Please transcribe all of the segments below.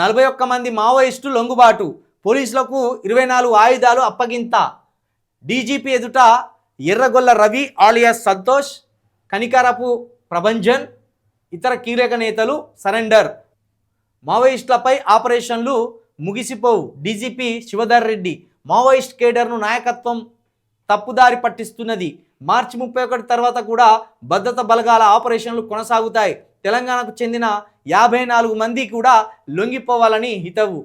41 మంది మావోయిస్టు లొంగుబాటు, పోలీసులకు 24 ఆయుధాలు అప్పగింత. డీజీపీ ఎదుట ఎర్రగొల్ల రవి ఆలియాస్ సంతోష్, కనికరపు ప్రభంజన్, ఇతర కీలక నేతలు సరెండర్. మావోయిస్టులపై ఆపరేషన్లు ముగిసిపోవు. డీజీపీ శివధర్ రెడ్డి, మావోయిస్ట్ కేడర్ను నాయకత్వం తప్పుదారి పట్టిస్తున్నది. మార్చి 31 తర్వాత కూడా భద్రత బలగాల ఆపరేషన్లు కొనసాగుతాయి. తెలంగాణకు చెందిన 54 మంది కూడా లొంగిపోవాలని హితవు.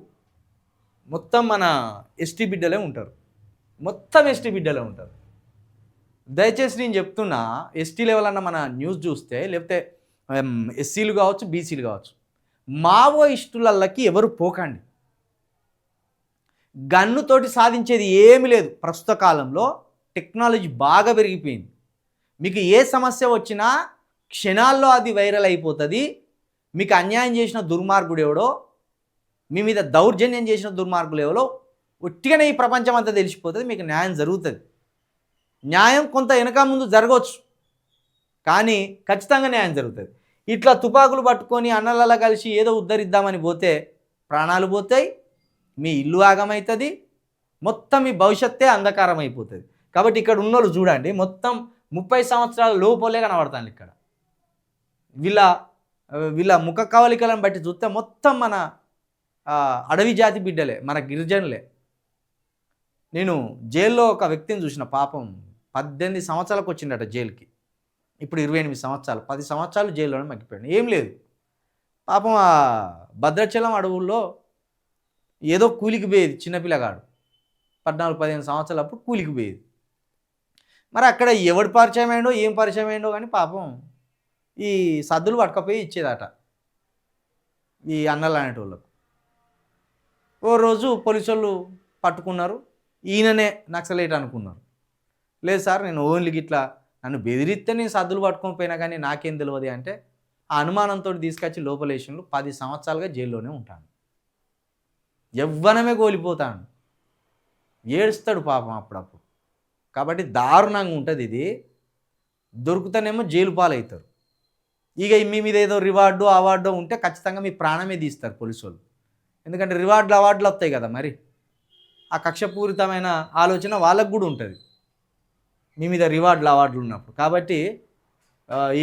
మొత్తం మన ఎస్టీ బిడ్డలే ఉంటారు, మొత్తం ఎస్టీ బిడ్డలే ఉంటారు. దయచేసి నేను చెప్తున్నా, ఎస్టీ లెవెల్ అన్న మన న్యూస్ చూస్తే, లేకపోతే ఎస్సీలు కావచ్చు, బీసీలు కావచ్చు, మావోయిస్టులకి ఎవరు పోకండి. గన్నుతోటి సాధించేది ఏమీ లేదు. ప్రస్తుత కాలంలో టెక్నాలజీ బాగా పెరిగిపోయింది. మీకు ఏ సమస్య వచ్చినా క్షణాల్లో అది వైరల్ అయిపోతుంది. మీకు అన్యాయం చేసిన దుర్మార్గుడు ఎవడో, మీ మీద దౌర్జన్యం చేసిన దుర్మార్గులు ఎవరో ఒట్టిగానే ఈ ప్రపంచం అంతా తెలిసిపోతుంది. మీకు న్యాయం జరుగుతుంది. న్యాయం కొంత వెనక ముందు జరగవచ్చు, కానీ ఖచ్చితంగా న్యాయం జరుగుతుంది. ఇట్లా తుపాకులు పట్టుకొని అన్నలలా కలిసి ఏదో ఉద్ధరిద్దామని పోతే ప్రాణాలు పోతాయి, మీ ఇల్లు ఆగమవుతుంది, మొత్తం మీ భవిష్యత్తే అంధకారం అయిపోతుంది. కాబట్టి ఇక్కడ ఉన్నోళ్ళు చూడండి, మొత్తం 30 సంవత్సరాల లోపలే కనబడతాను. ఇక్కడ వీళ్ళ ముఖ కవలికలను బట్టి చూస్తే మొత్తం మన అడవి జాతి బిడ్డలే, మన గిరిజనులే. నేను జైల్లో ఒక వ్యక్తిని చూసిన, పాపం 18 సంవత్సరాలకు వచ్చిండట జైలుకి. ఇప్పుడు 28 సంవత్సరాలు, 10 సంవత్సరాలు జైల్లోనే మగ్గిపోయాడు. ఏం లేదు, పాపం ఆ భద్రాచలం అడవుల్లో ఏదో కూలికి పోయేది చిన్నపిల్లగాడు, 14-15 సంవత్సరాలు అప్పుడు కూలికి పోయేది. మరి అక్కడ ఎవడు పరిచయం అయిండో, ఏం పరిచయం అయిండో కానీ పాపం ఈ సద్దులు పట్టుకపోయి ఇచ్చేదట ఈ అన్నలు అనేటోళ్ళకు. ఓ రోజు పోలీసు వాళ్ళు పట్టుకున్నారు, ఈయననే నక్సలైట్ అనుకున్నారు. లేదు సార్, నేను ఓన్లీ గిట్లా నన్ను బెదిరిస్తే నేను సద్దులు పట్టుకొని పోయినా కానీ నాకేం తెలియదు అంటే, ఆ అనుమానంతో తీసుకొచ్చి లోపలేషన్లు 10 సంవత్సరాలుగా జైల్లోనే ఉంటాను. యవ్వనమే కోల్పోతాడు, ఏడుస్తాడు పాపం అప్పుడప్పుడు. కాబట్టి దారుణంగా ఉంటుంది ఇది. దొరుకుతానేమో జైలు పాలవుతారు. ఇక మీ మీద ఏదో రివార్డు అవార్డు ఉంటే ఖచ్చితంగా మీ ప్రాణమే తీస్తారు పోలీసు వాళ్ళు. ఎందుకంటే రివార్డులు అవార్డులు వస్తాయి కదా, మరి ఆ కక్షపూరితమైన ఆలోచన వాళ్ళకు కూడా ఉంటుంది మీ మీద రివార్డులు అవార్డులు ఉన్నప్పుడు. కాబట్టి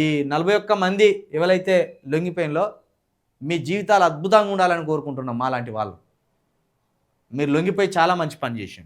ఈ 41 మంది ఎవరైతే లొంగిపోయినలో మీ జీవితాలు అద్భుతంగా ఉండాలని కోరుకుంటున్నాం. మాలాంటి వాళ్ళు మీరు లొంగిపోయి చాలా మంచి పని చేసిండు.